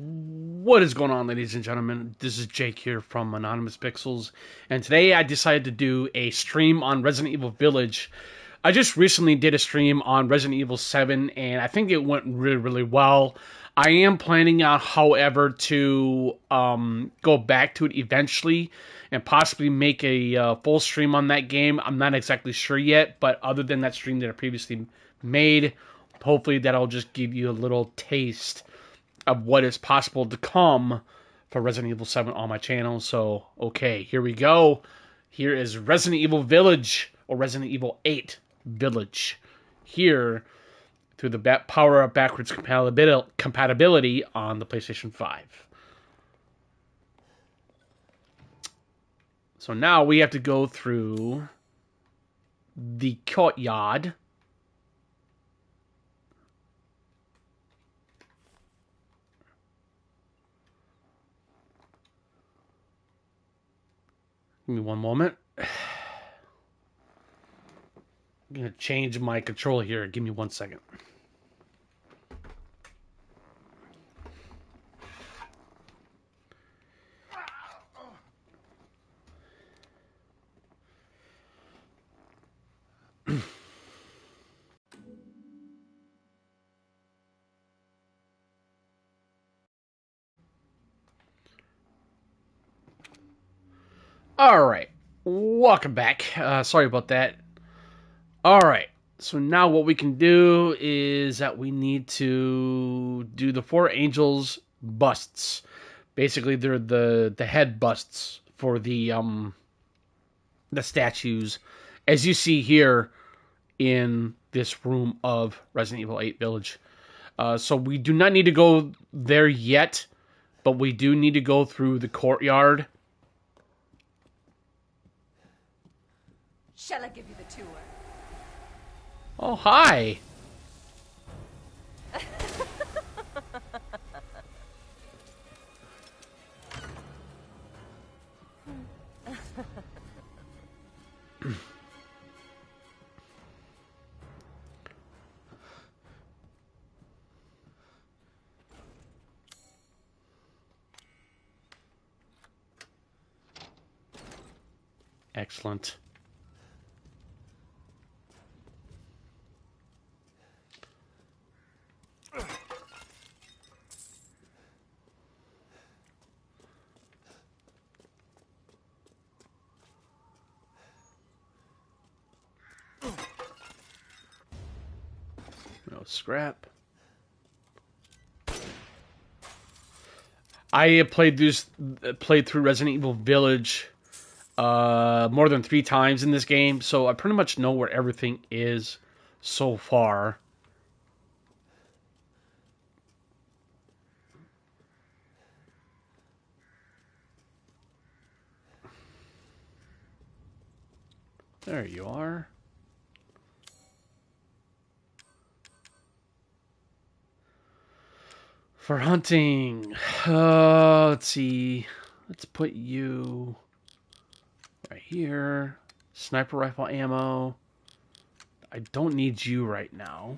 What is going on, ladies and gentlemen? This is Jake here from Anonymous Pixels, and today I decided to do a stream on Resident Evil Village. I just recently did a stream on Resident Evil 7, and I think it went really well. I am planning on, however, to go back to it eventually and possibly make a full stream on that game. I'm not exactly sure yet, but other than that stream that I previously made, hopefully that'll just give you a little taste of what is possible to come for Resident Evil 7 on my channel. So, okay, here we go. Here is Resident Evil Village, or Resident Evil 8 Village. Here, through the power-up backwards compatibility on the PlayStation 5. So now we have to go through the courtyard. Give me one moment. I'm going to change my controller here. Give me 1 second. Alright, welcome back. Sorry about that. Alright, so now what we can do is that we need to do the 4 angels busts. Basically, they're the head busts for the statues, as you see here in this room of Resident Evil 8 Village. So we do not need to go there yet, but we do need to go through the courtyard. Shall I give you the tour? Oh, hi. Excellent. No scrap. I played through Resident Evil Village more than 3 times in this game, so I pretty much know where everything is so far. There you are. For hunting, let's see. Let's put you right here. Sniper rifle ammo. I don't need you right now.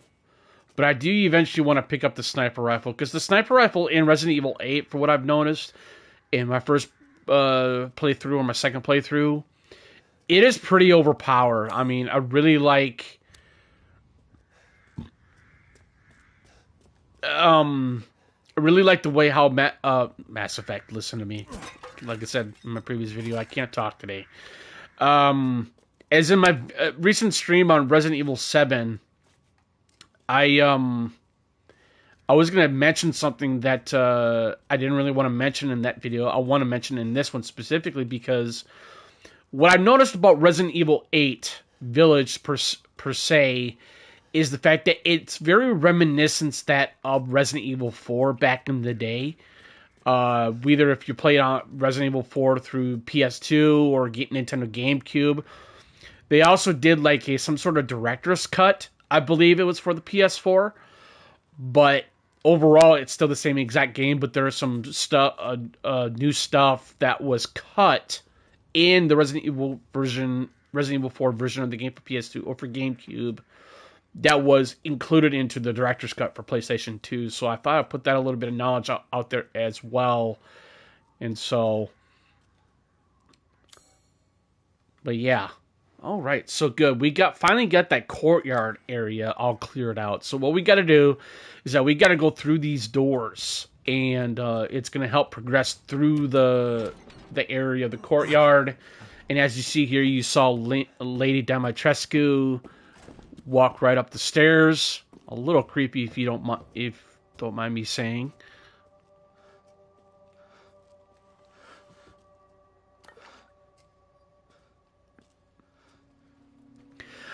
But I do eventually want to pick up the sniper rifle, because the sniper rifle in Resident Evil 8, for what I've noticed in my first playthrough or my second playthrough, it is pretty overpowered. I mean, I really like the way how Mass Effect, listen to me. Like I said in my previous video, I can't talk today. As in my recent stream on Resident Evil 7, I was going to mention something that I didn't really want to mention in that video. I want to mention in this one specifically because what I noticed about Resident Evil 8 Village per se is the fact that it's very reminiscent of Resident Evil 4 back in the day. Whether if you played on Resident Evil 4 through PS2 or Nintendo GameCube. They also did like some sort of director's cut. I believe it was for the PS4. But overall, it's still the same exact game, but there's some stuff, new stuff that was cut in the Resident Evil 4 version of the game for PS2 or for GameCube that was included into the director's cut for PlayStation 2. So I thought I'd put that a little bit of knowledge out there as well. And so, but yeah. All right, so good. We finally got that courtyard area all cleared out. So what we got to do is that we got to go through these doors, and it's going to help progress through the area of the courtyard. And as you see here, you saw Lady Dimitrescu walk right up the stairs. A little creepy, if you don't mind me saying.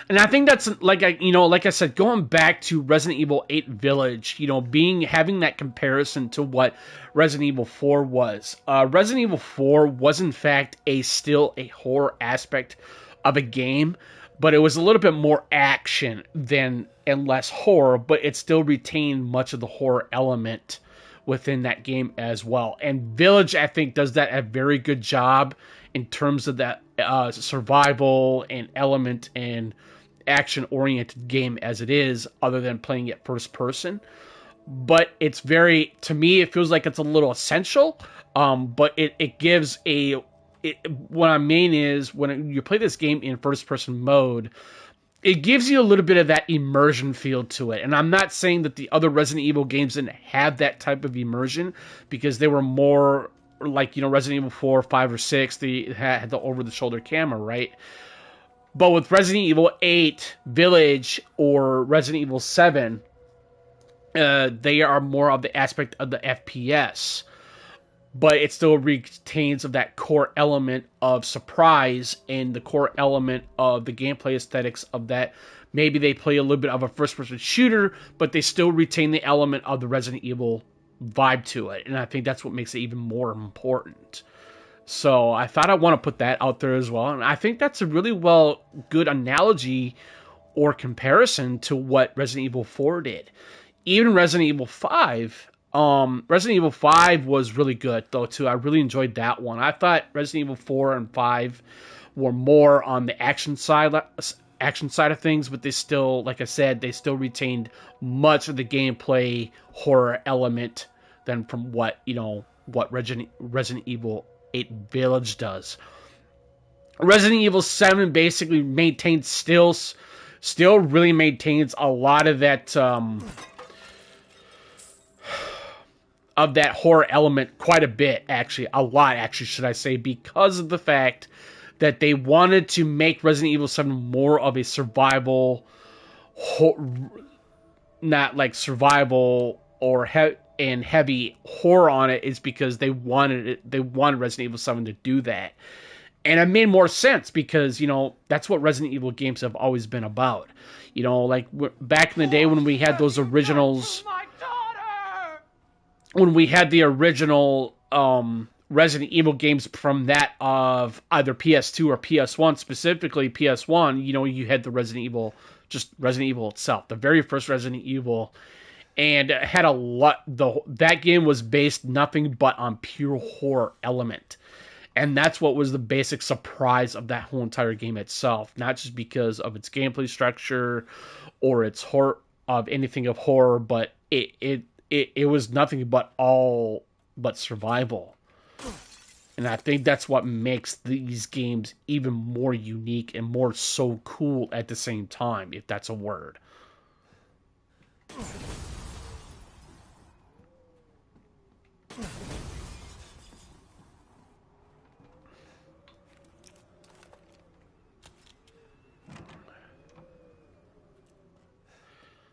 And I think that's like like I said, going back to Resident Evil 8 Village, having that comparison to what Resident Evil 4 was. Resident Evil 4 was in fact still a horror aspect of a game, but it was a little bit more action and less horror, but it still retained much of the horror element within that game as well. And Village, I think, does that a very good job in terms of that survival and element and action-oriented game as it is, other than playing it first person. But it's to me, it feels like it's a little essential. But it gives what I mean is, when you play this game in first person mode, it gives you a little bit of that immersion feel to it. And I'm not saying that the other Resident Evil games didn't have that type of immersion, because they were more like, Resident Evil 4, 5, or 6, they had the over-the-shoulder camera, right? But with Resident Evil 8 Village or Resident Evil 7, they are more of the aspect of the FPS. But it still retains of that core element of surprise and the core element of the gameplay aesthetics of that. Maybe they play a little bit of a first-person shooter, but they still retain the element of the Resident Evil vibe to it. And I think that's what makes it even more important. So I thought I want to put that out there as well. And I think that's a really good analogy or comparison to what Resident Evil 4 did. Even Resident Evil 5, Resident Evil 5 was really good though too. I really enjoyed that one. I thought Resident Evil 4 and 5 were more on the action side of things, but they still, like I said, they still retained much of the gameplay horror element than from what Resident Evil 8 Village does. Resident Evil 7 basically still really maintains a lot of that horror element, quite a bit, actually, a lot, actually, should I say, because of the fact that they wanted to make Resident Evil 7 more of a survival, not like survival or heavy horror on it, is because they wanted Resident Evil 7 to do that. And it made more sense because, that's what Resident Evil games have always been about. Like back in the day when we had those originals, when we had the original Resident Evil games from that of either PS2 or PS1, specifically PS1, you had the Resident Evil itself, the very first Resident Evil. And it had that game was based nothing but on pure horror element. And that's what was the basic surprise of that whole entire game itself. Not just because of its gameplay structure or its horror of anything of horror, but it was nothing but survival. And I think that's what makes these games even more unique and more so cool at the same time, if that's a word.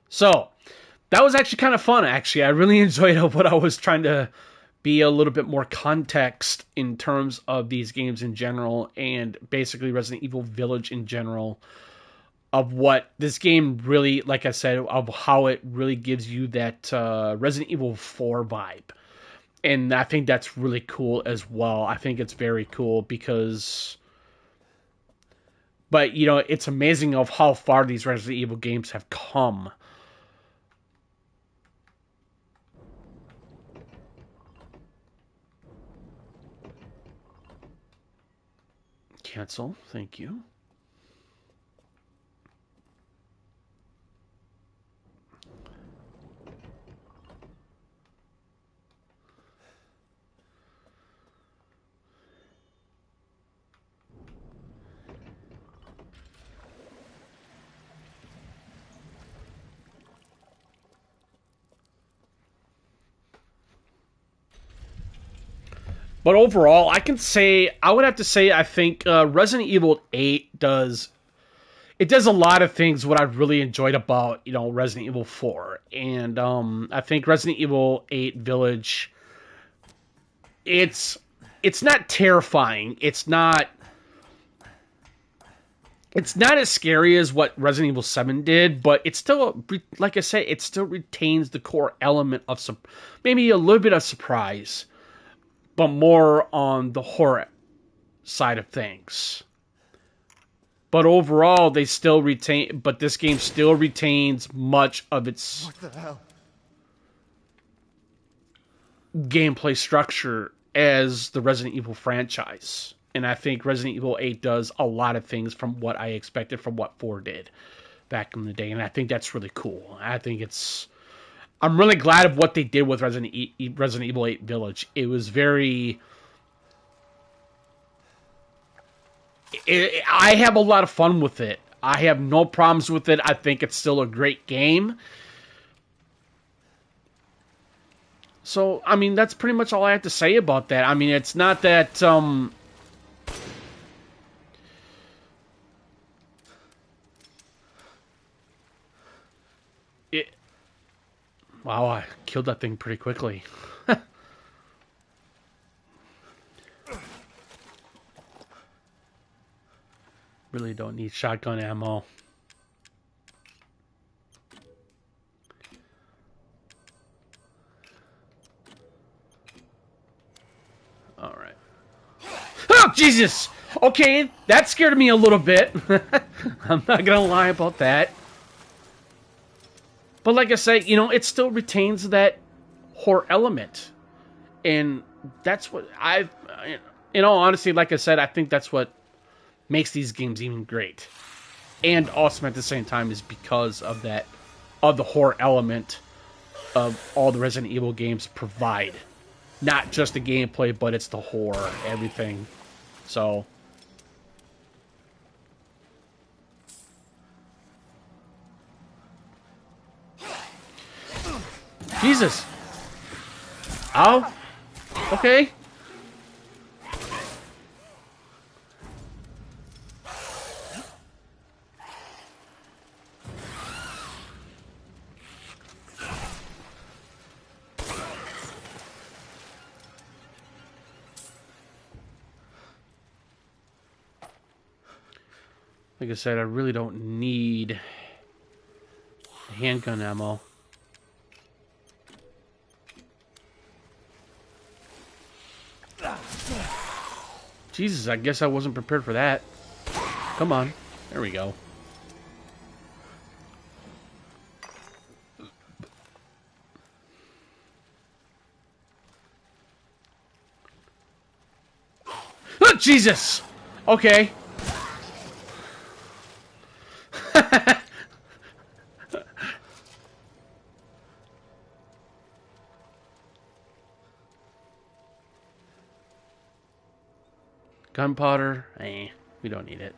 So, that was actually kind of fun, actually. I really enjoyed what I was trying to be a little bit more context in terms of these games in general, and basically Resident Evil Village in general, of what this game really, like I said, of how it really gives you that Resident Evil 4 vibe. And I think that's really cool as well. I think it's very cool because... But, it's amazing of how far these Resident Evil games have come. Cancel. Thank you. But overall, I would have to say, I think Resident Evil 8 does a lot of things what I really enjoyed about, Resident Evil 4. And I think Resident Evil 8 Village, it's not terrifying. It's not as scary as what Resident Evil 7 did, but it's still, like I said, it still retains the core element of maybe a little bit of surprise, but more on the horror side of things. But overall, this game still retains much of its What the hell? gameplay structure as the Resident Evil franchise. And I think Resident Evil 8 does a lot of things from what I expected from what 4 did back in the day. And I think that's really cool. I'm really glad of what they did with Resident Evil 8 Village. It was I have a lot of fun with it. I have no problems with it. I think it's still a great game. So, I mean, that's pretty much all I have to say about that. I mean, it's not that, wow, I killed that thing pretty quickly. Really don't need shotgun ammo. Alright. Oh, Jesus! Okay, that scared me a little bit. I'm not gonna lie about that. But like I say, it still retains that horror element. And that's what in all honesty, like I said, I think that's what makes these games even great. And awesome at the same time is because of the horror element of all the Resident Evil games provide. Not just the gameplay, but it's the horror, everything. So Jesus. Ow. Okay. Like I said, I really don't need handgun ammo. Jesus, I guess I wasn't prepared for that. Come on. There we go. Oh, Jesus! Okay. Gunpowder? We don't need it.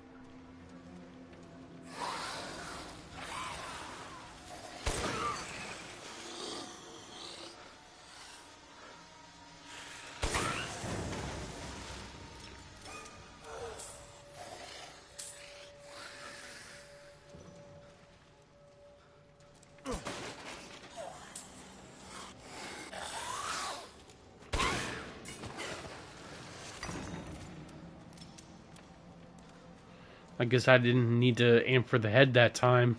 I guess I didn't need to aim for the head that time.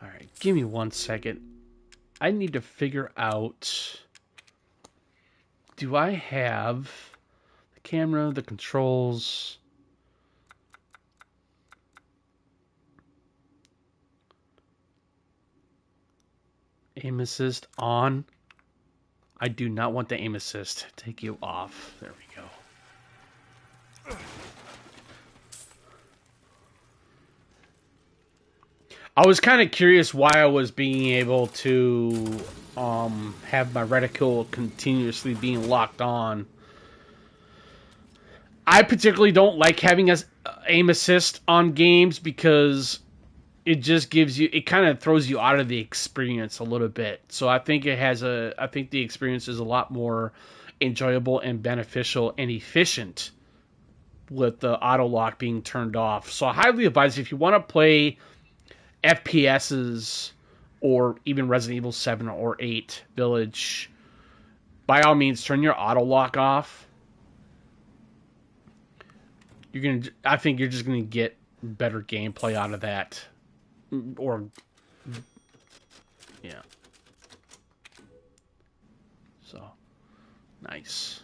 Alright, give me 1 second. I need to figure out... Do I have the camera, the controls... Aim assist on. I do not want the aim assist. Take you off. There we go. I was kind of curious why I was being able to have my reticle continuously being locked on. I particularly don't like having aim assist on games because it just gives you, it kind of throws you out of the experience a little bit. So I think I think the experience is a lot more enjoyable and beneficial and efficient with the auto lock being turned off. So I highly advise, if you want to play FPSs or even Resident Evil 7 or 8 Village, by all means turn your auto lock off. I think you're just gonna get better gameplay out of that. Or yeah. So nice.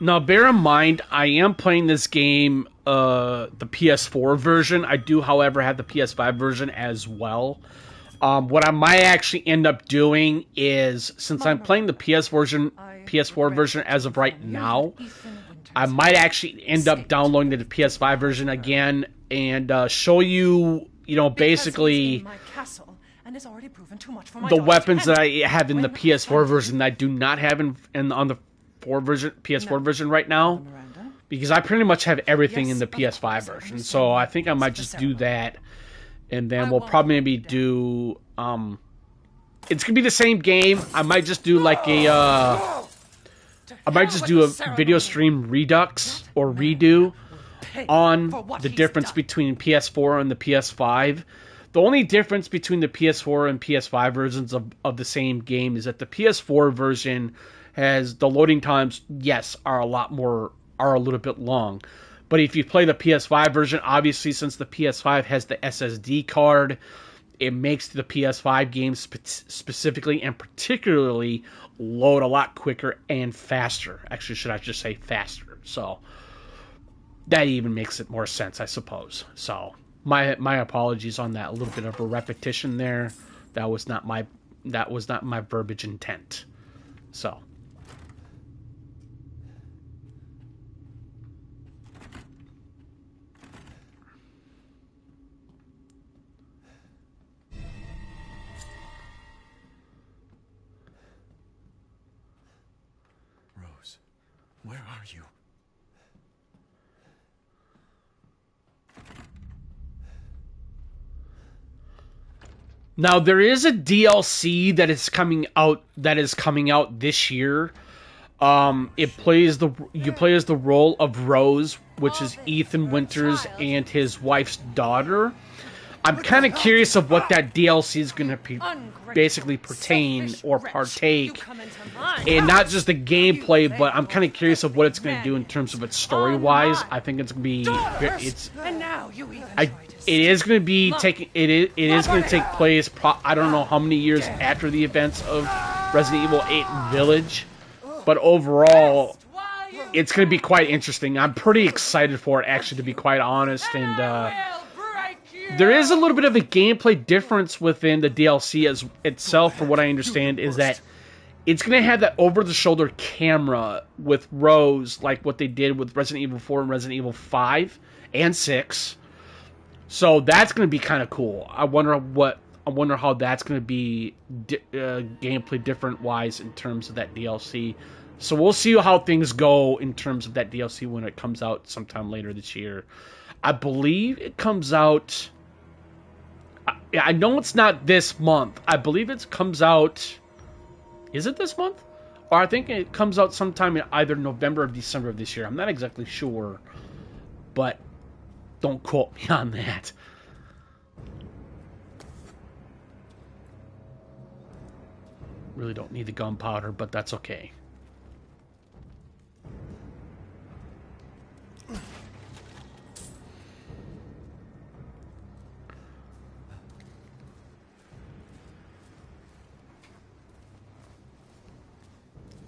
Now, bear in mind, I am playing this game, the PS4 version. I do, however, have the PS5 version as well. What I might actually end up doing is, since I'm playing the PS4 version as of right now, I might actually end up downloading the PS5 version again and show you, basically the weapons that I have in the PS4 version that I do not have on the PS4 version right now, because I pretty much have everything in the PS5 version. So I think I might just do that, and then we'll probably maybe do it's gonna be the same game. I might just do like a video stream redux or redo on the difference between PS4 and the PS5. The only difference between the PS4 and PS5 versions of the same game is that the PS4 version has the loading times, yes, are a little bit long. But if you play the PS5 version, obviously, since the PS5 has the SSD card, it makes the PS5 games specifically and particularly load a lot quicker and faster. Actually, should I just say faster? So that even makes it more sense, I suppose. So my apologies on that. A little bit of a repetition there. That was not my verbiage intent. So. Where are you? Now there is a DLC that is coming out this year. You play as the role of Rose, which is Ethan Winters and his wife's daughter. I'm kind of curious of what that DLC is going to basically pertain or partake, and not just the gameplay, but I'm kind of curious of what it's going to do in terms of its story-wise. I think it's going to be it is going to take place. I don't know how many years after the events of Resident Evil 8 Village, but overall, it's going to be quite interesting. I'm pretty excited for it, actually, to be quite honest, and. There is a little bit of a gameplay difference within the DLC itself, from what I understand, is that it's going to have that over-the-shoulder camera with Rose, like what they did with Resident Evil 4 and Resident Evil 5 and 6. So that's going to be kind of cool. I wonder how that's going to be gameplay different-wise in terms of that DLC. So we'll see how things go in terms of that DLC when it comes out sometime later this year. I believe it comes out. I know it's not this month. I believe it comes out. Is it this month? Or I think it comes out sometime in either November or December of this year. I'm not exactly sure. But don't quote me on that. Really don't need the gunpowder, but that's okay.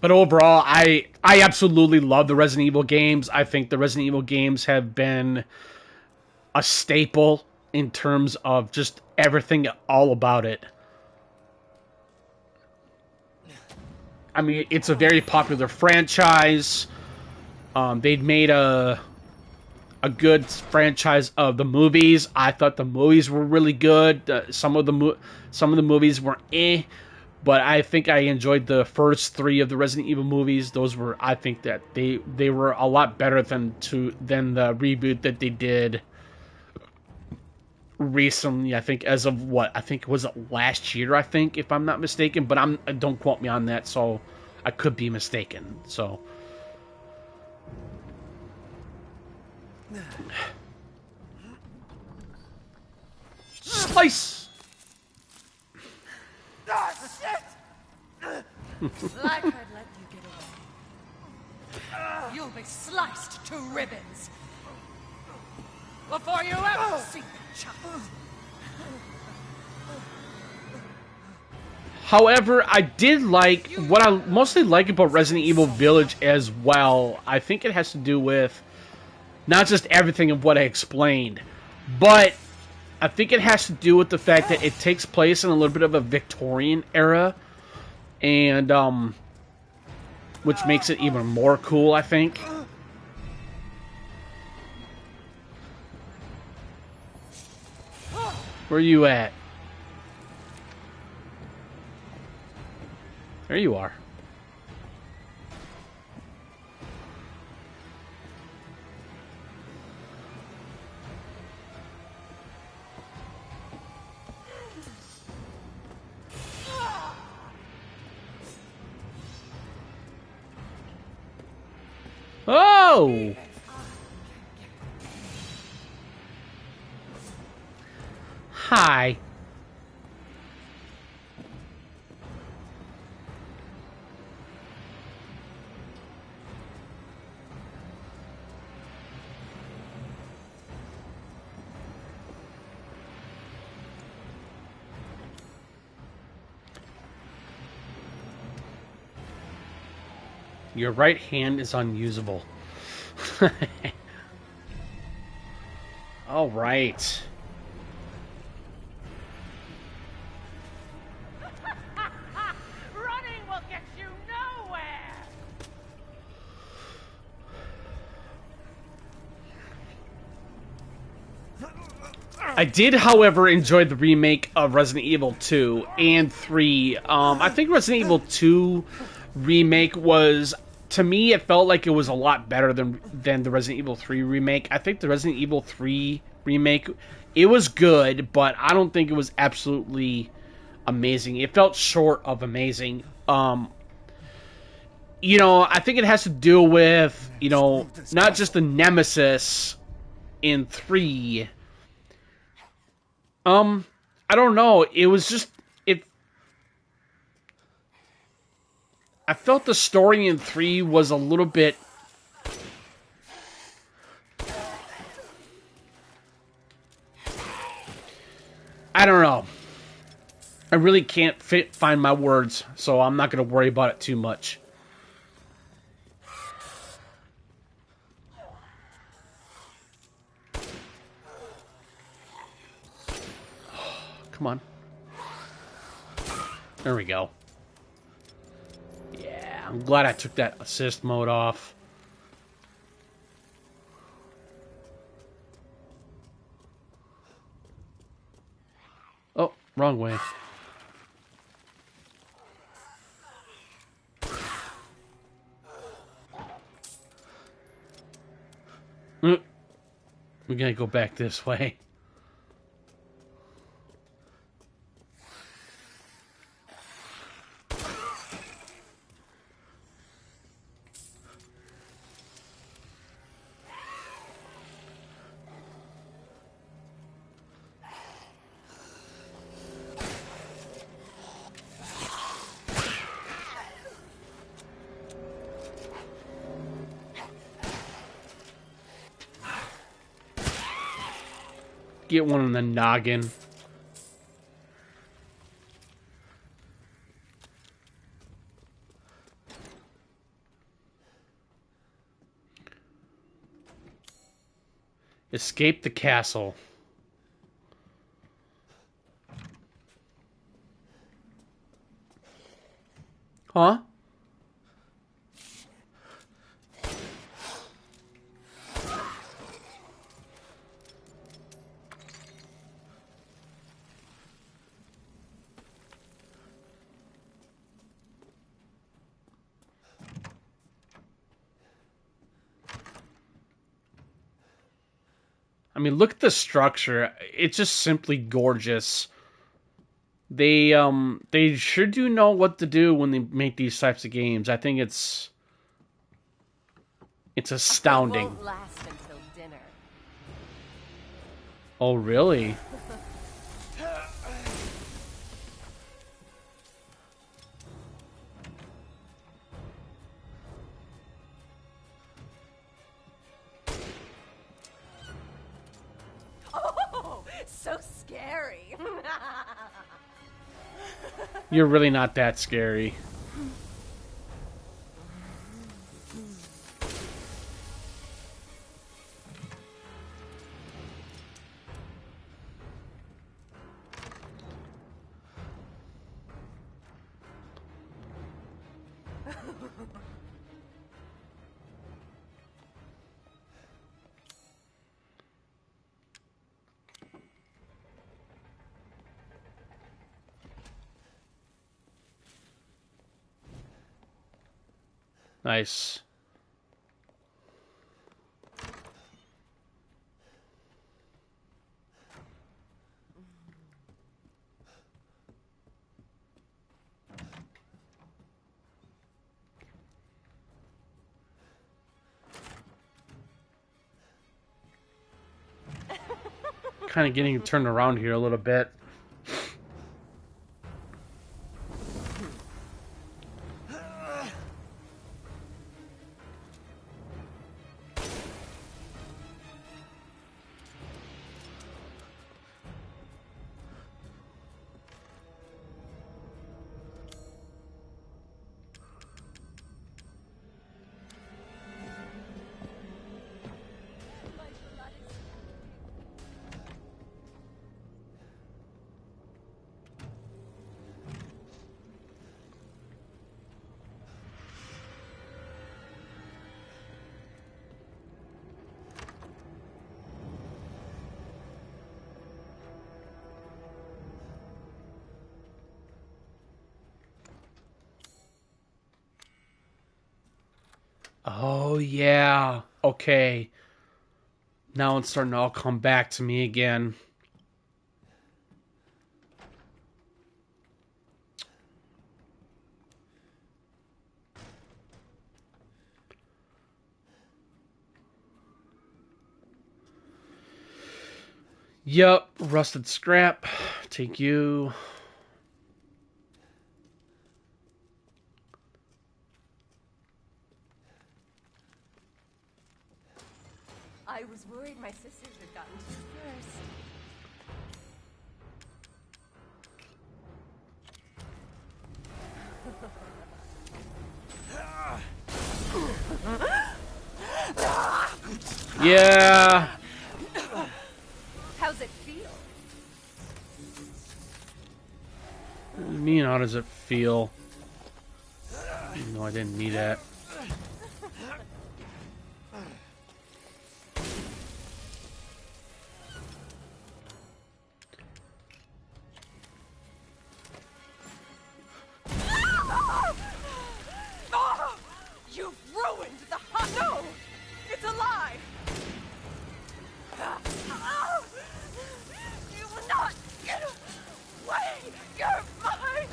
But overall, I absolutely love the Resident Evil games. I think the Resident Evil games have been a staple in terms of just everything all about it. I mean, it's a very popular franchise. They'd made a good franchise of the movies. I thought the movies were really good. Some of the movies were but I think I enjoyed the first three of the Resident Evil movies. Those were, I think that they were a lot better than the reboot that they did recently. I think as of what I think was it last year. I think if I'm not mistaken, but don't quote me on that. So I could be mistaken. So. Slice! Ah, shit! Like I'd let you get away. You'll be sliced to ribbons before you ever see the chance. However, I did like what I mostly like about Resident Evil Village as well. I think it has to do with not just everything of what I explained, but I think it has to do with the fact that it takes place in a little bit of a Victorian era, and which makes it even more cool, I think. Where are you at? There you are. Oh! Hi. Your right hand is unusable. All right. Running will get you nowhere. I did, however, enjoy the remake of Resident Evil 2 and 3. I think Resident Evil 2 remake was, to me, it felt like it was a lot better than the Resident Evil 3 remake. I think the Resident Evil 3 remake, it was good, but I don't think it was absolutely amazing. It felt short of amazing. You know, I think it has to do with, you know, not just the Nemesis in 3. I don't know. It was just I felt the story in 3 was a little bit I don't know. I really can't find my words, so I'm not going to worry about it too much. Come on. There we go. Yeah, I'm glad I took that assist mode off. Oh, wrong way. We're gonna go back this way. Get one in the noggin. Escape the castle. Huh? I mean, look at the structure. It's just simply gorgeous. They sure do know what to do when they make these types of games. I think it's It astounding. won't last until dinner. Oh, really? Oh, so scary. You're really not that scary. Nice. Kind of getting turned around here a little bit. Oh, yeah. Okay. Now it's starting to all come back to me again. Yup, rusted scrap. Take you. I was worried my sisters had gotten to you first. Yeah. How's it feel? What do you mean, how does it feel? No, I didn't need that. You've ruined the hot. No! It's alive! You will not get away! You're my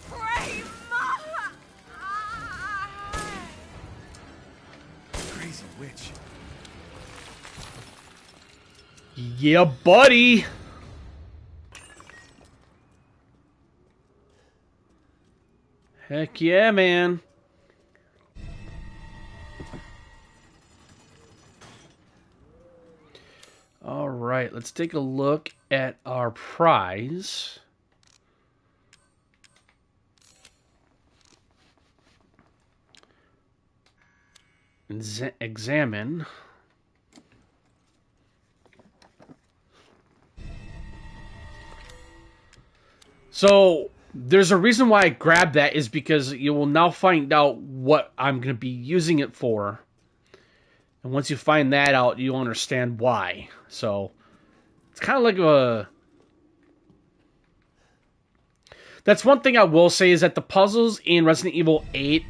prey! Crazy witch. Yeah, buddy. Heck yeah, man. All right, let's take a look at our prize. Examine. So there's a reason why I grabbed that is because you will now find out what I'm going to be using it for. And once you find that out, you'll understand why. So it's kind of like a... That's one thing I will say is that the puzzles in Resident Evil 8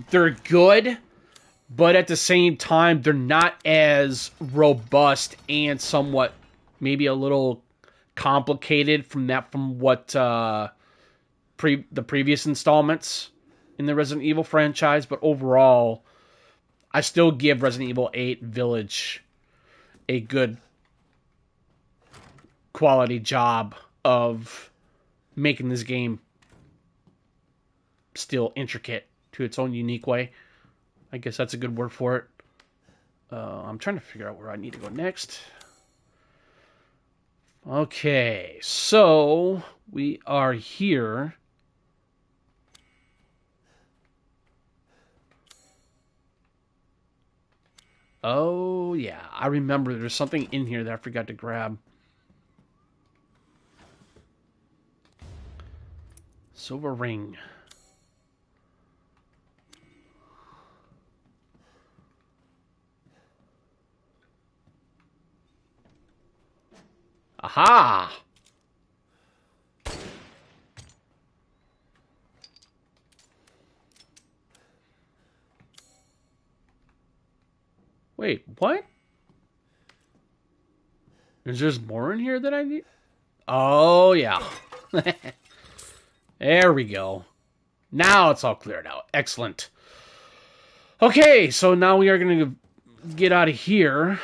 they're good, but at the same time, they're not as robust and somewhat maybe a little complicated from what the previous installments in the Resident Evil franchise. But overall, I still give Resident Evil 8 Village a good quality job of making this game still intricate to its own unique way. I guess that's a good word for it. I'm trying to figure out where I need to go next. Okay, so we are here. Oh, yeah, I remember there's something in here that I forgot to grab. Silver ring. Aha! Wait, what? Is there more in here that I need? Oh, yeah. There we go. Now it's all cleared out. Excellent. Okay, so now we are going to get out of here.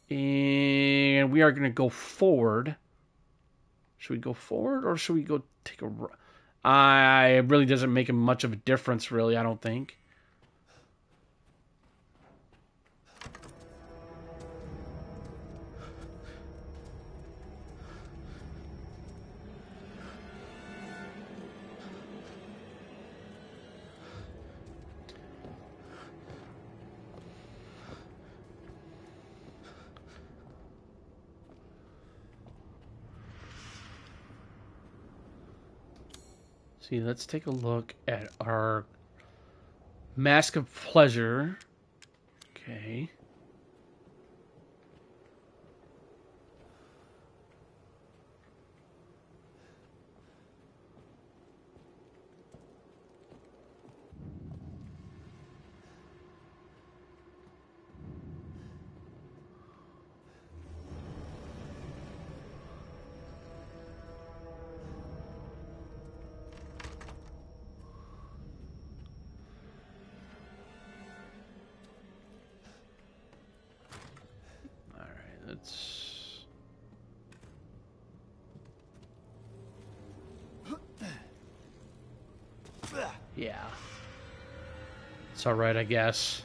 And we are going to go forward. Should we go forward or should we go take a... It really doesn't make much of a difference, really, I don't think. See, let's take a look at our Mask of Pleasure. Okay. Let's... Yeah. It's alright, I guess.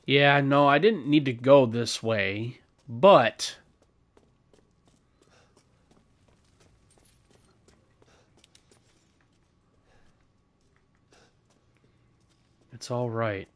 Yeah, no, I didn't need to go this way, but... It's alright.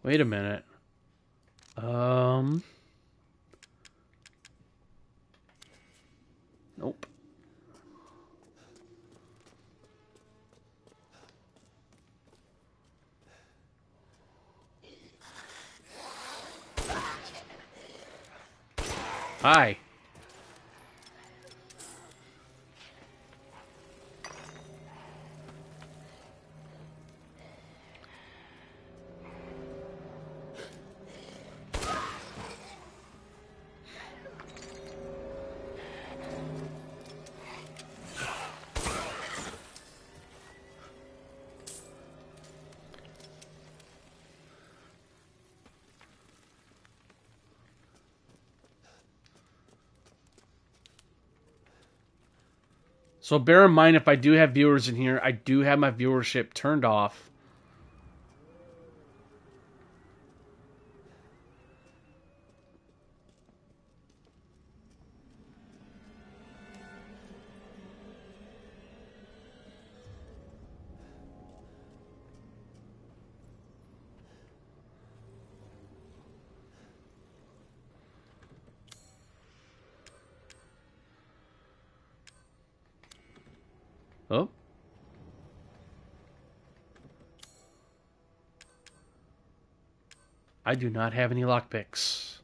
Wait a minute. Nope. Hi. So bear in mind, if I do have viewers in here, I do have my viewership turned off. Oh. I do not have any lockpicks.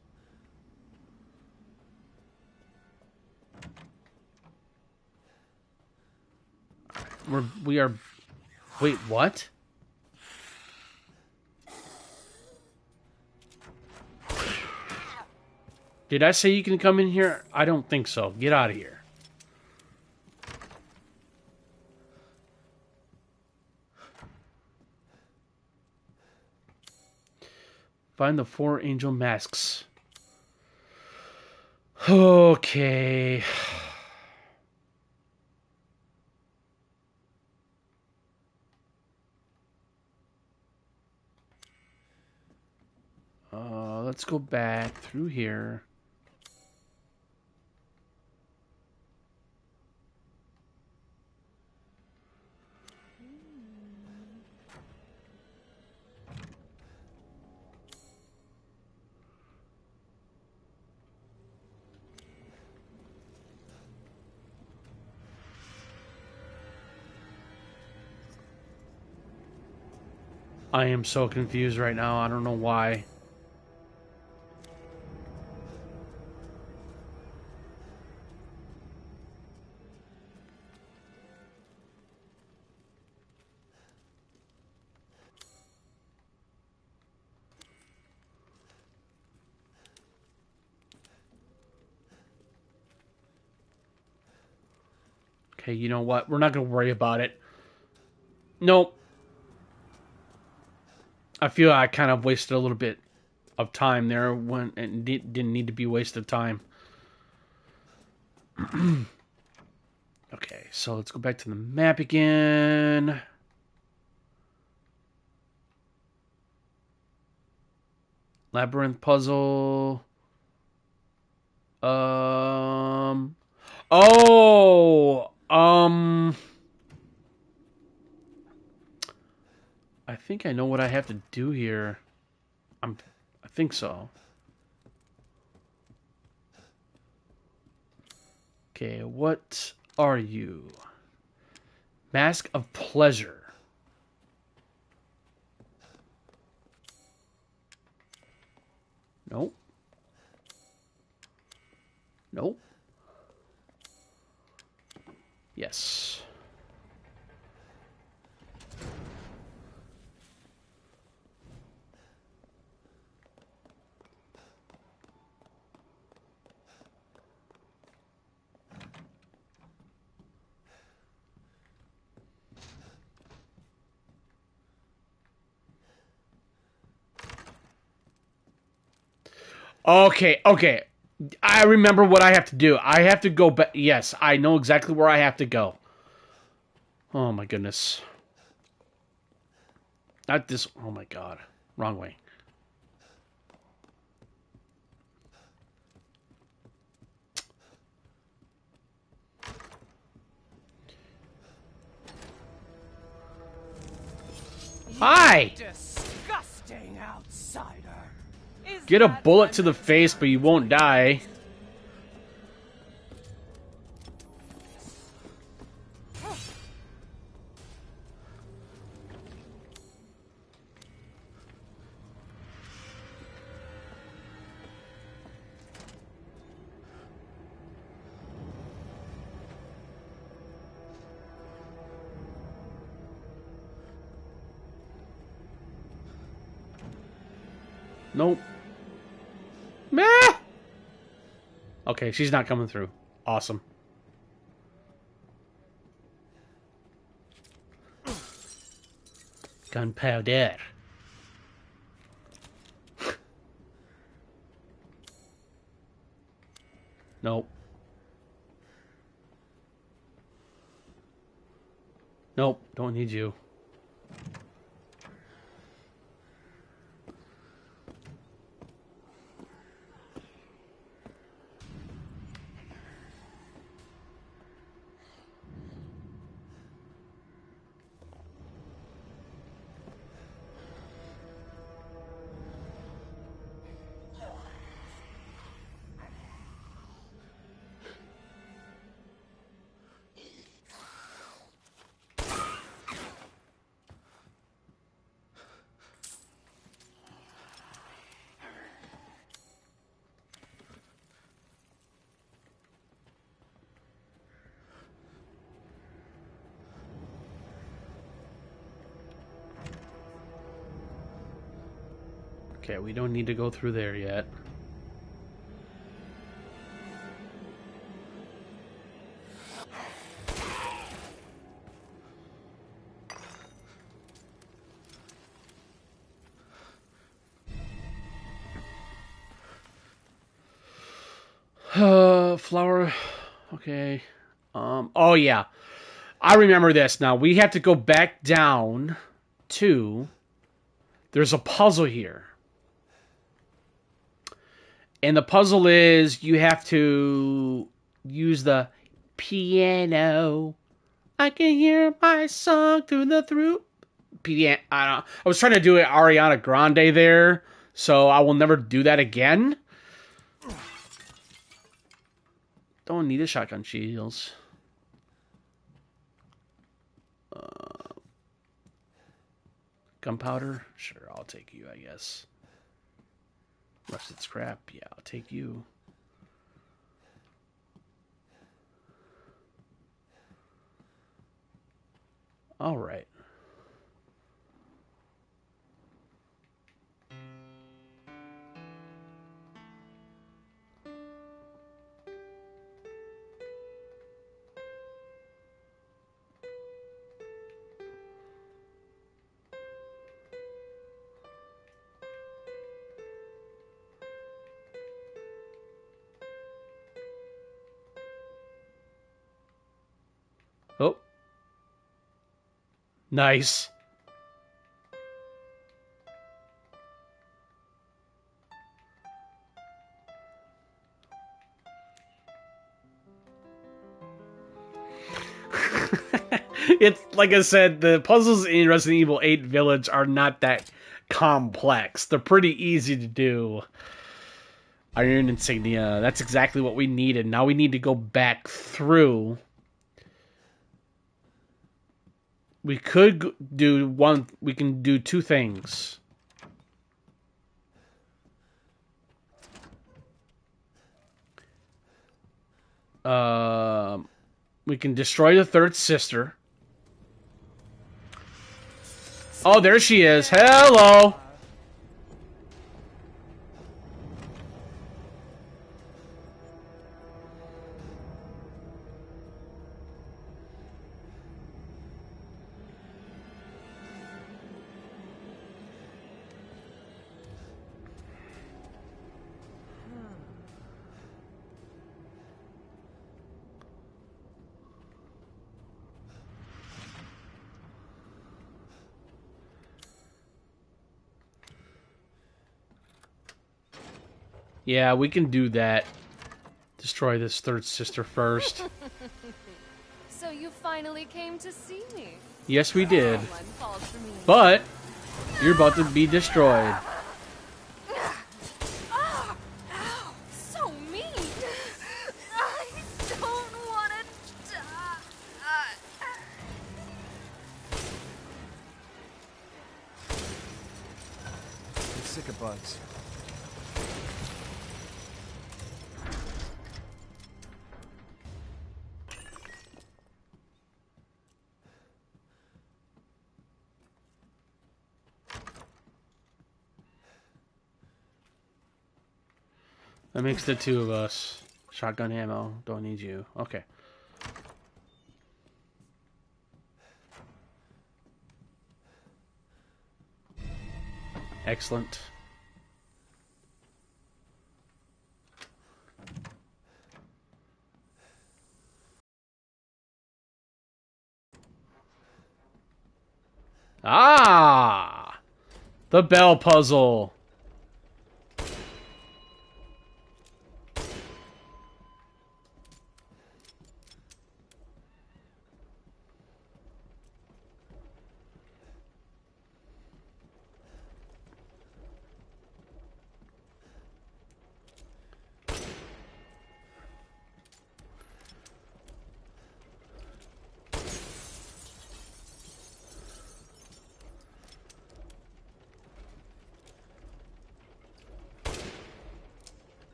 We are... Wait, what? Did I say you can come in here? I don't think so. Get out of here. Find the 4 angel masks. Okay. Let's go back through here. I am so confused right now. I don't know why. Okay, you know what? We're not going to worry about it. Nope. I feel I kind of wasted a little bit of time there when it didn't need to be wasted time. Okay, so let's go back to the map again. Labyrinth puzzle. Oh, I think I know what I have to do here. I think so. Okay, what are you? Mask of Pleasure. Nope. Nope. Yes. Okay, okay. I remember what I have to do. I have to go back. Yes, I know exactly where I have to go. Oh my goodness. Not this. Oh my god. Wrong way. Hi! Disgusting outsider. Is Get a that bullet to the enough? face, but you won't die. Nope. Meh! Okay, she's not coming through. Awesome. Gunpowder. Nope. Nope, don't need you. Okay, we don't need to go through there yet. Flower. Okay. Oh yeah. I remember this now. We have to go back down to... There's a puzzle here. And the puzzle is you have to use the piano. I can hear my song through piano. I was trying to do it Ariana Grande there, so I will never do that again. Don't need a shotgun shields. Gunpowder? Sure, I'll take you, I guess. Rusted scrap? Yeah, I'll take you. All right. Oh. Nice. It's like I said, the puzzles in Resident Evil 8 Village are not that complex. They're pretty easy to do. Iron insignia. That's exactly what we needed. Now we need to go back through. We could do one. We can do two things. We can destroy the third sister. Oh, there she is. Hello. Yeah, we can do that. Destroy this third sister first. So you finally came to see me. Yes, we did. Someone called for me. But you're about to be destroyed. Ow, so mean. I don't want to die. I'm sick of bugs. That makes the two of us. Shotgun ammo. Don't need you. Okay. Excellent. Ah! The bell puzzle.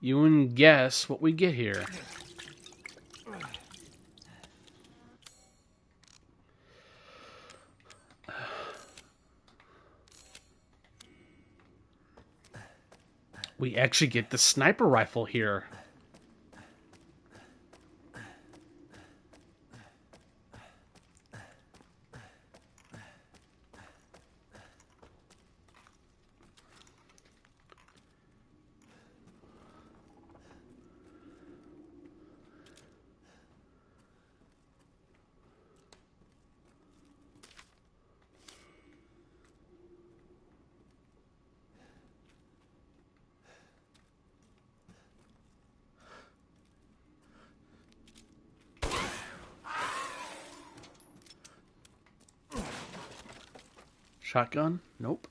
You wouldn't guess what we get here. We actually get the sniper rifle here. Shotgun? Nope.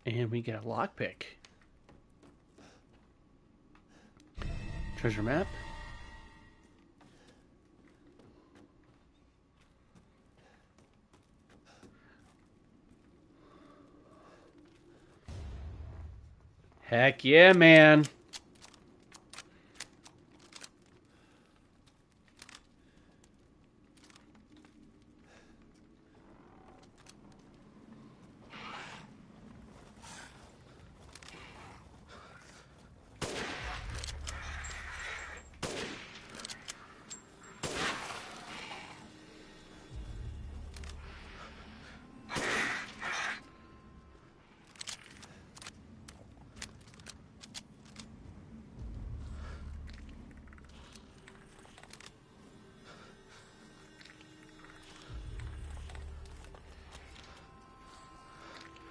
And we get a lockpick. Treasure map. Heck yeah, man.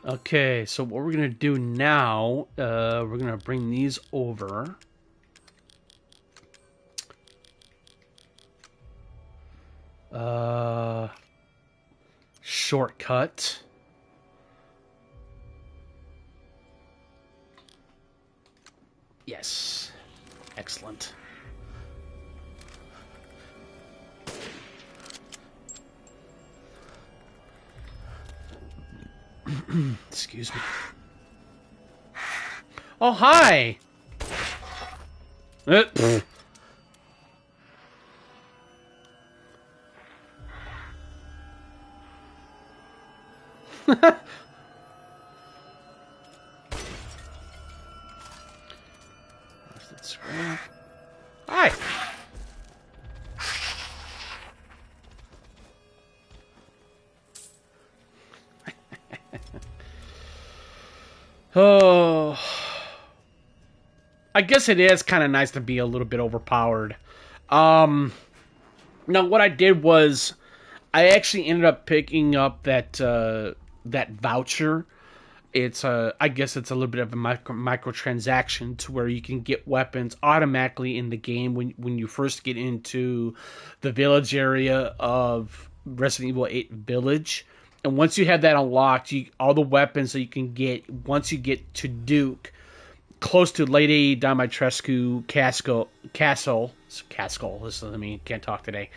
Okay, so what we're gonna do now, we're gonna bring these over. Shortcut. Yes. Excellent. Excuse me. Oh, hi! Pfft. Hi! Oh, I guess it is kind of nice to be a little bit overpowered. Now what I did was I actually ended up picking up that voucher. It's I guess it's a little bit of a microtransaction to where you can get weapons automatically in the game when you first get into the village area of Resident Evil 8 Village. And once you have that unlocked, all the weapons that you can get once you get to Duke, close to Lady Dimitrescu Castle. Listen to me, can't talk today.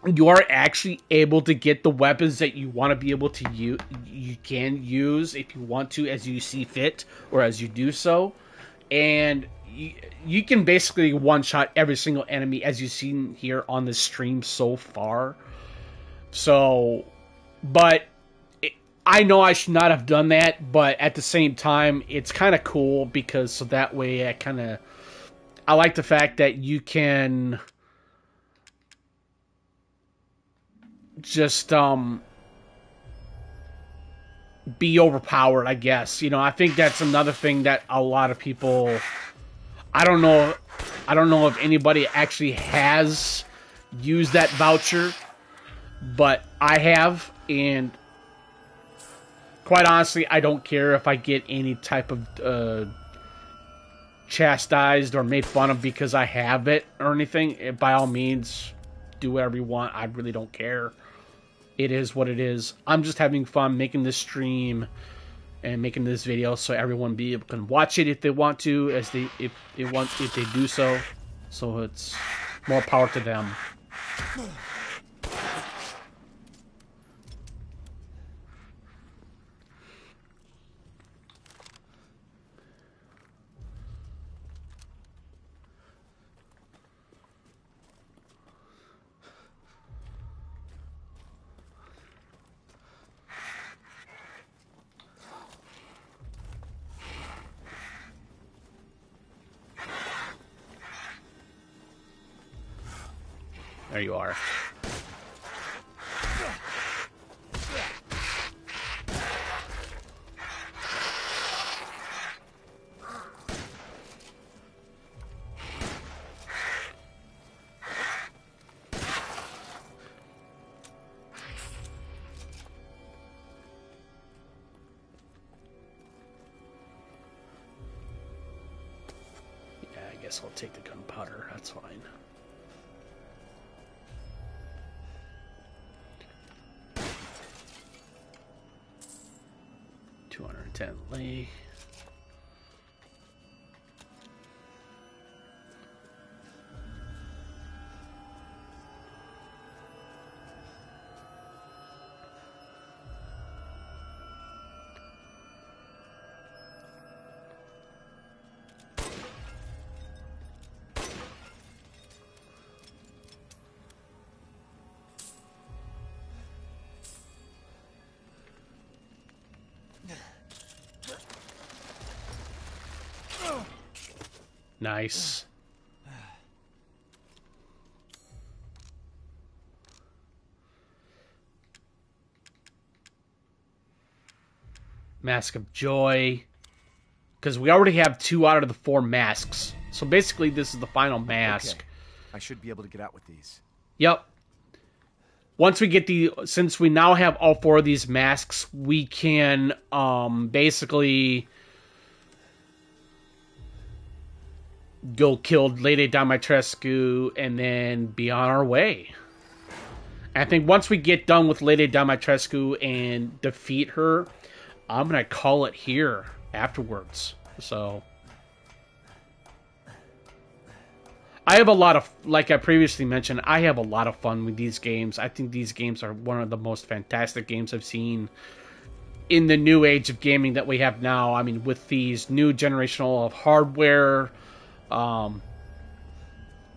you are actually able to get the weapons that you want to be able to use. You can use if you want to, as you see fit, or as you do so, and you can basically one-shot every single enemy, as you've seen here on the stream so far. So, but I know I should not have done that, but at the same time, it's kind of cool because so that way I like the fact that you can just be overpowered, I guess. You know, I think that's another thing that a lot of people, I don't know if anybody actually has used that voucher, but I have, and quite honestly, I don't care if I get any type of chastised or made fun of because I have it or anything. By all means, do whatever you want. I really don't care. It is what it is. I'm just having fun making this stream and making this video so everyone can watch it if they want to, if they do so. So it's more power to them. There you are. Yeah, I guess I'll take the gunpowder. That's fine. $210 Nice. Mask of Joy. Because we already have 2 out of the 4 masks. So basically this is the final mask. Okay. I should be able to get out with these. Yep. Once we get since we now have all 4 of these masks, we can basically go kill Lady Dimitrescu and then be on our way. I think once we get done with Lady Dimitrescu and defeat her, I'm going to call it here afterwards. So I have a lot of, like I previously mentioned, I have a lot of fun with these games. I think these games are one of the most fantastic games I've seen in the new age of gaming that we have now. I mean, with these new generational of hardware,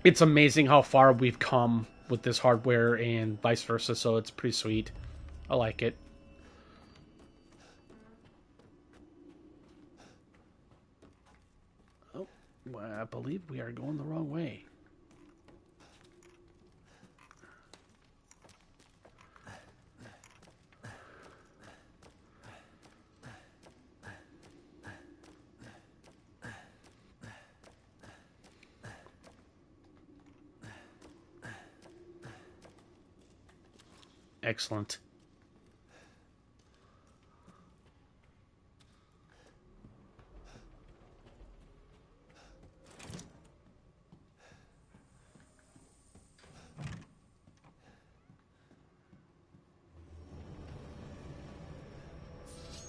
it's amazing how far we've come with this hardware and vice versa, so it's pretty sweet. I like it. Oh, well, I believe we are going the wrong way. Excellent.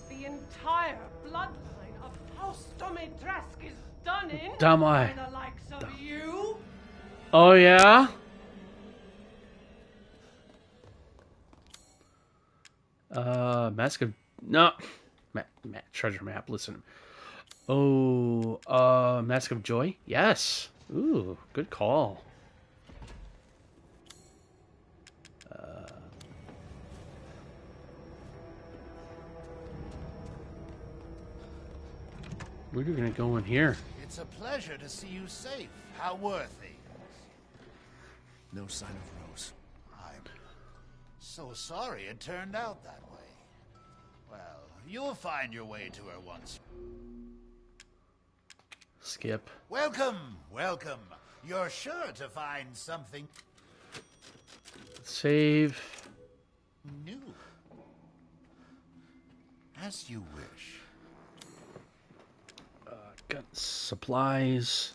The entire bloodline of House Dimitrescu is done in Damai. by the likes of you. Oh, yeah? Mask of no, treasure map. Listen. Oh, Mask of Joy. Yes. Ooh, good call. Where are you gonna go in here? It's a pleasure to see you safe. How were things? No sign of Rose. I'm so sorry it turned out that way. Well, you'll find your way to her once. Skip. Welcome, welcome. You're sure to find something Save. new. As you wish. Got supplies.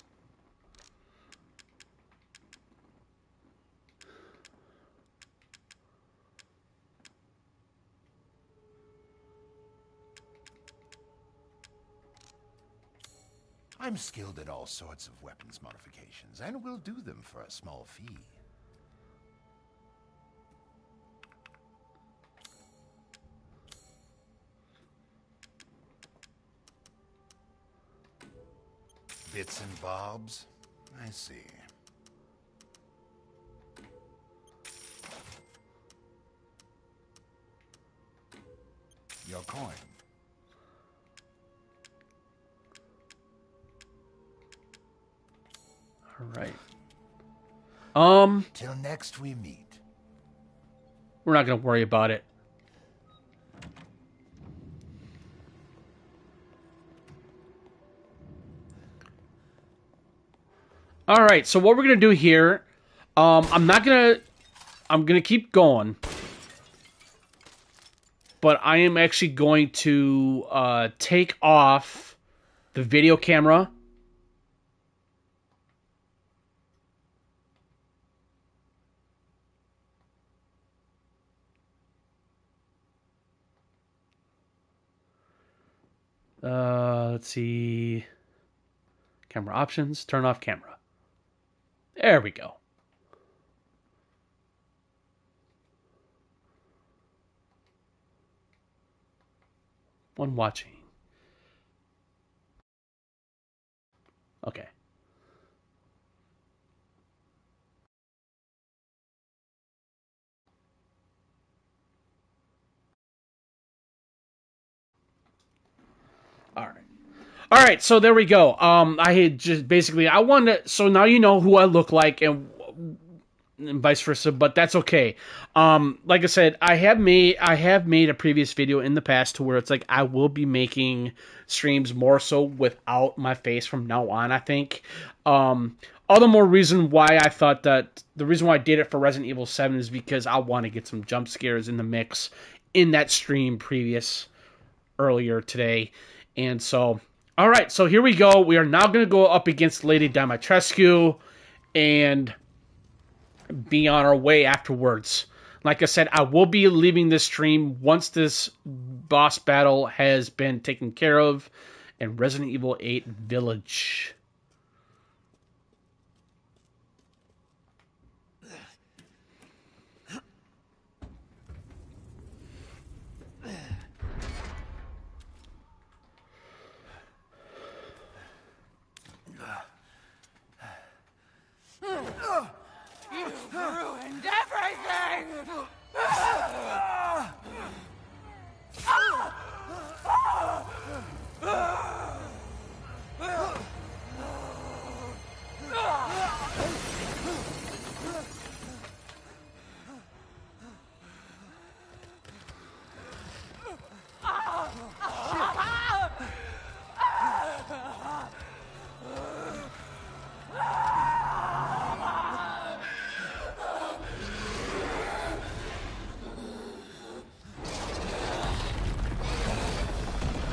I'm skilled at all sorts of weapons modifications, and will do them for a small fee. Bits and bobs? I see. Your coin. All right. Till next we meet. We're not gonna worry about it. All right. So what we're gonna do here? I'm gonna keep going, but I am actually going to take off the video camera. Let's see. Camera options. Turn off camera. There we go. One watching. Okay. All right. All right, so there we go. I had just basically I wanted to, so now you know who I look like and vice versa, but that's okay. Like I said, I have made a previous video in the past to where it's like I will be making streams more so without my face from now on, I think. All the more reason why I thought that the reason why I did it for Resident Evil 7 is because I want to get some jump scares in the mix in that stream earlier today. And so, all right, so here we go. We are now going to go up against Lady Dimitrescu and be on our way afterwards. Like I said, I will be leaving this stream once this boss battle has been taken care of in Resident Evil 8 Village. You've ruined everything!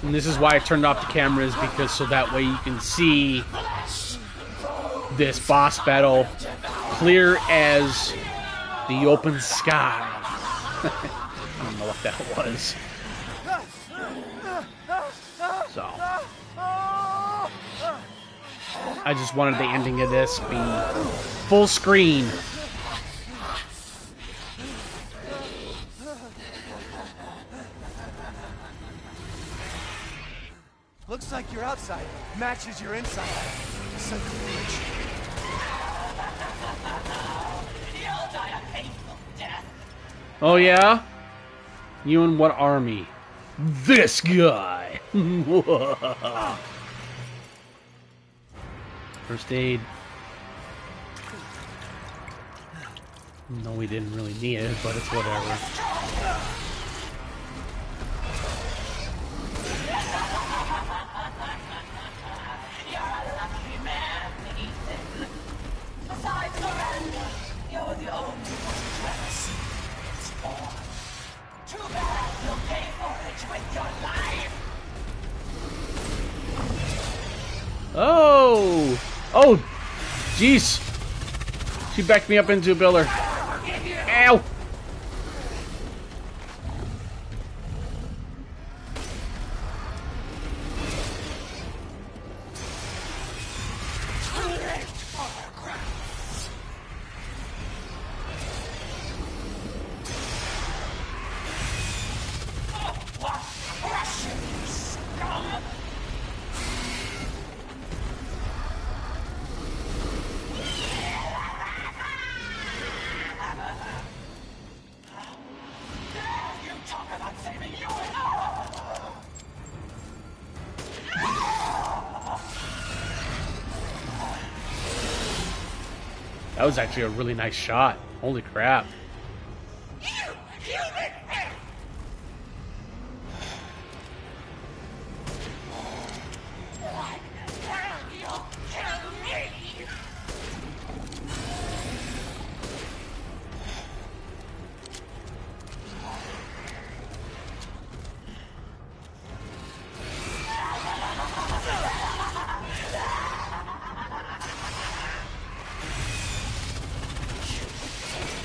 And this is why I turned off the cameras, because so that way you can see this boss battle clear as the open sky. I don't know what that was. So I just wanted the ending of this be full screen. Looks like your outside matches your inside. Son of a bitch. You'll die a painful death. Oh yeah? You in what army? This guy! First aid. No, we didn't really need it, but it's whatever. You're a lucky man, Ethan. Besides Miranda, you're the only one to ever see its form. Too bad you'll pay for it with your life. Oh! Oh! Jeez! She backed me up into a pillar. Ow! That was actually a really nice shot. Holy crap.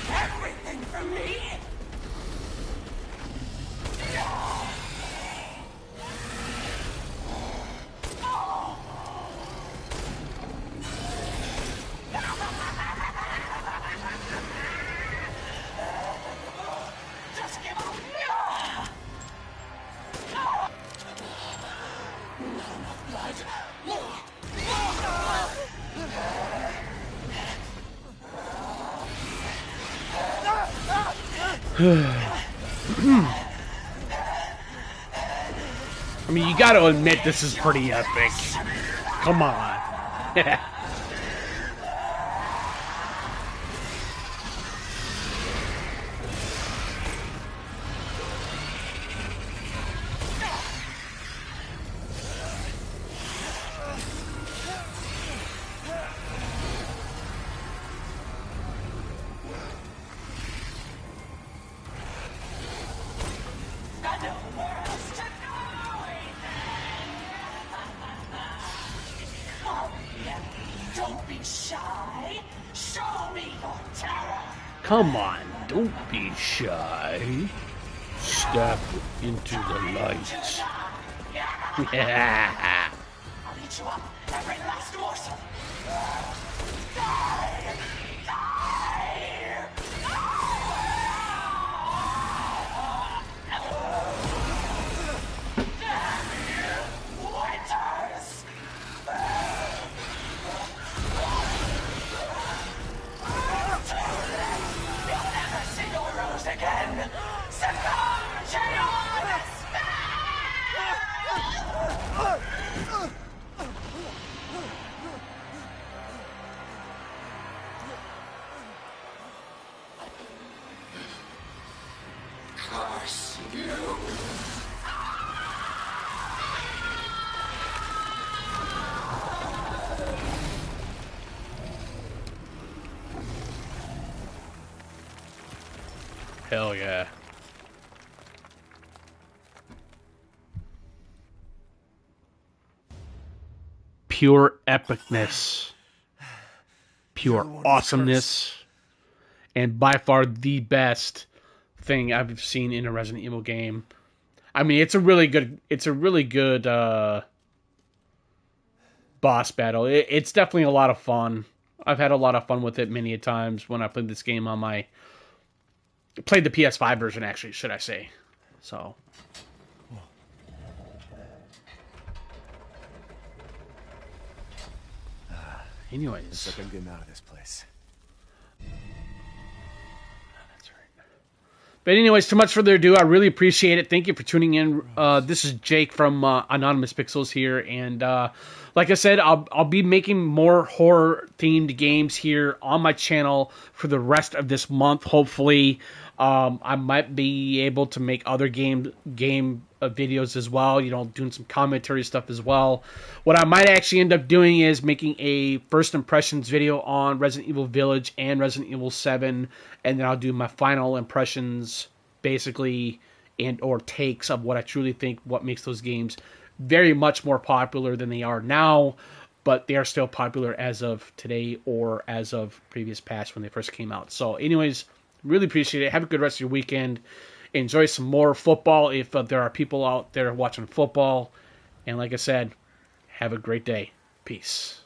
Everything from me. Just give up. I mean, you gotta admit this is pretty epic. Come on. Don't be shy. Show me your terror. Come on, don't be shy. Step into the light. Yeah. I'll eat you up, every last morsel. Winters! You'll never see your rose again. Succumb to your despair! Curse you! Hell yeah. Pure epicness. Pure awesomeness. And by far the best thing I've seen in a Resident Evil game. I mean, it's a really good boss battle. It's definitely a lot of fun. I've had a lot of fun with it many a times when I played this game on played the PS5 version, actually, should I say. So anyways. Looks like I'm getting out of this place. That's right. But anyways, too much further ado. I really appreciate it. Thank you for tuning in. This is Jake from Anonymous Pixels here, and like I said, I'll be making more horror themed games here on my channel for the rest of this month. Hopefully, I might be able to make other game videos as well. You know, doing some commentary stuff as well. What I might actually end up doing is making a first impressions video on Resident Evil Village and Resident Evil 7, and then I'll do my final impressions, basically, and or takes of what I truly think what makes those games very much more popular than they are now, but they are still popular as of today or as of previous past when they first came out. So anyways, really appreciate it. Have a good rest of your weekend. Enjoy some more football if there are people out there watching football. And like I said, have a great day. Peace.